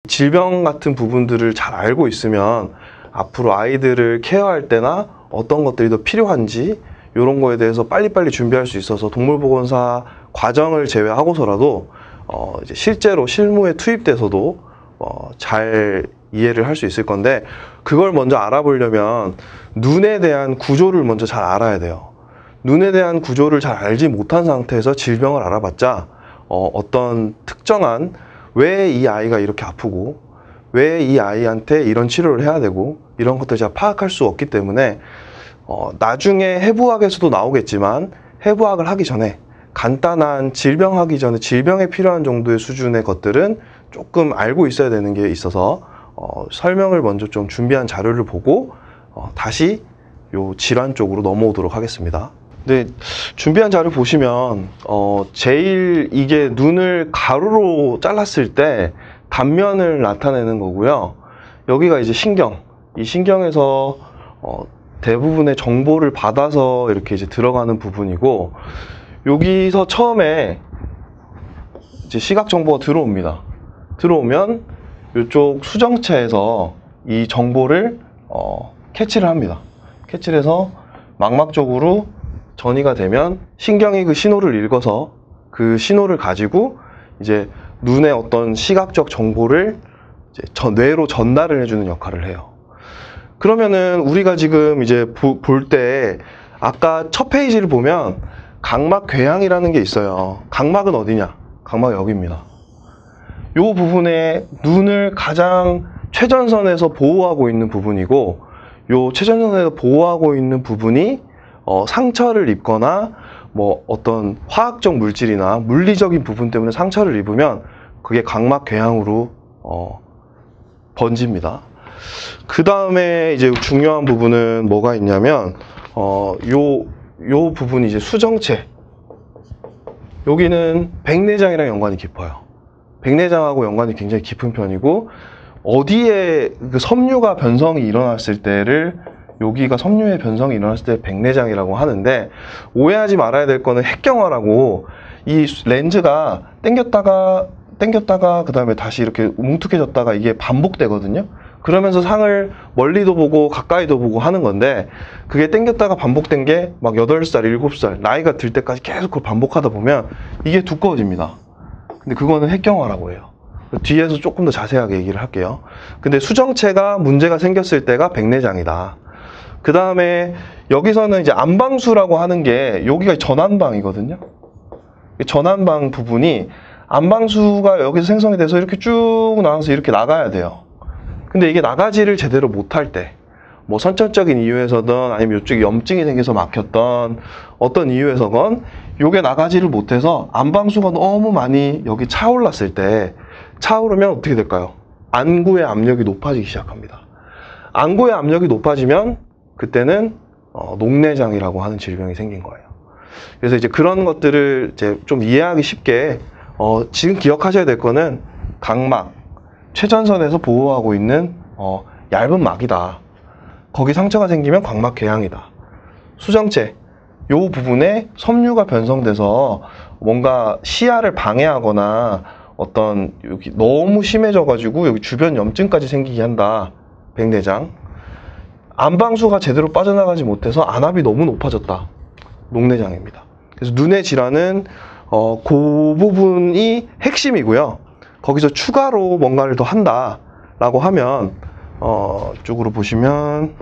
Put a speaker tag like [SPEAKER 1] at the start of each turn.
[SPEAKER 1] 질병 같은 부분들을 잘 알고 있으면 앞으로 아이들을 케어할 때나 어떤 것들이 더 필요한지 이런 거에 대해서 빨리빨리 준비할 수 있어서 동물보건사 과정을 제외하고서라도 이제 실제로 실무에 투입돼서도 잘 이해를 할 수 있을 건데, 그걸 먼저 알아보려면 눈에 대한 구조를 먼저 잘 알아야 돼요. 눈에 대한 구조를 잘 알지 못한 상태에서 질병을 알아봤자 어떤 특정한 왜 이 아이가 이렇게 아프고 왜 이 아이한테 이런 치료를 해야 되고 이런 것들을 잘 파악할 수 없기 때문에 나중에 해부학에서도 나오겠지만 해부학을 하기 전에 간단한 질병 하기 전에 질병에 필요한 정도의 수준의 것들은 조금 알고 있어야 되는 게 있어서 설명을 먼저 좀 준비한 자료를 보고 다시 요 질환 쪽으로 넘어오도록 하겠습니다. 네, 준비한 자료 보시면 제일 이게 눈을 가로로 잘랐을 때 단면을 나타내는 거고요. 여기가 이제 신경, 이 신경에서 대부분의 정보를 받아서 이렇게 이제 들어가는 부분이고, 여기서 처음에 이제 시각 정보가 들어옵니다. 들어오면 이쪽 수정체에서 이 정보를 캐치를 합니다. 캐치를 해서 망막 쪽으로 전이가 되면 신경이 그 신호를 읽어서 그 신호를 가지고 이제 눈의 어떤 시각적 정보를 이제 뇌로 전달을 해주는 역할을 해요. 그러면은 우리가 지금 이제 볼 때 아까 첫 페이지를 보면 각막 궤양이라는 게 있어요. 각막은 어디냐? 각막이 여기입니다. 이 부분에 눈을 가장 최전선에서 보호하고 있는 부분이고, 이 최전선에서 보호하고 있는 부분이 상처를 입거나 뭐 어떤 화학적 물질이나 물리적인 부분 때문에 상처를 입으면 그게 각막 궤양으로 번집니다. 그 다음에 이제 중요한 부분은 뭐가 있냐면 요 부분이 이제 수정체, 여기는 백내장이랑 연관이 깊어요. 백내장하고 연관이 굉장히 깊은 편이고, 어디에 그 섬유가 변성이 일어났을 때를, 여기가 섬유의 변성이 일어났을 때 백내장이라고 하는데, 오해하지 말아야 될 거는 핵경화라고, 이 렌즈가 당겼다가 그 다음에 다시 이렇게 뭉툭해졌다가 이게 반복되거든요. 그러면서 상을 멀리도 보고 가까이도 보고 하는 건데, 그게 당겼다가 반복된 게 막 8살, 7살 나이가 들 때까지 계속 그걸 반복하다 보면 이게 두꺼워집니다. 근데 그거는 핵경화라고 해요. 뒤에서 조금 더 자세하게 얘기를 할게요. 근데 수정체가 문제가 생겼을 때가 백내장이다. 그 다음에 여기서는 이제 안방수라고 하는 게, 여기가 전완방이거든요. 전완방 부분이, 안방수가 여기서 생성이 돼서 이렇게 쭉 나와서 이렇게 나가야 돼요. 근데 이게 나가지를 제대로 못할 때, 뭐 선천적인 이유에서든 아니면 이쪽에 염증이 생겨서 막혔던 어떤 이유에서건 요게 나가지를 못해서 안방수가 너무 많이 여기 차올랐을 때, 차오르면 어떻게 될까요? 안구의 압력이 높아지기 시작합니다. 안구의 압력이 높아지면 그때는 녹내장이라고 하는 질병이 생긴 거예요. 그래서 이제 그런 것들을 이제 좀 이해하기 쉽게 지금 기억하셔야 될 거는 각막, 최전선에서 보호하고 있는 얇은 막이다. 거기 상처가 생기면 각막 궤양이다. 수정체, 요 부분에 섬유가 변성돼서 뭔가 시야를 방해하거나 어떤 여기 너무 심해져가지고 여기 주변 염증까지 생기게 한다. 백내장. 안방수가 제대로 빠져나가지 못해서 안압이 너무 높아졌다. 녹내장입니다. 그래서 눈의 질환은 그 부분이 핵심이고요. 거기서 추가로 뭔가를 더 한다라고 하면 이쪽으로 보시면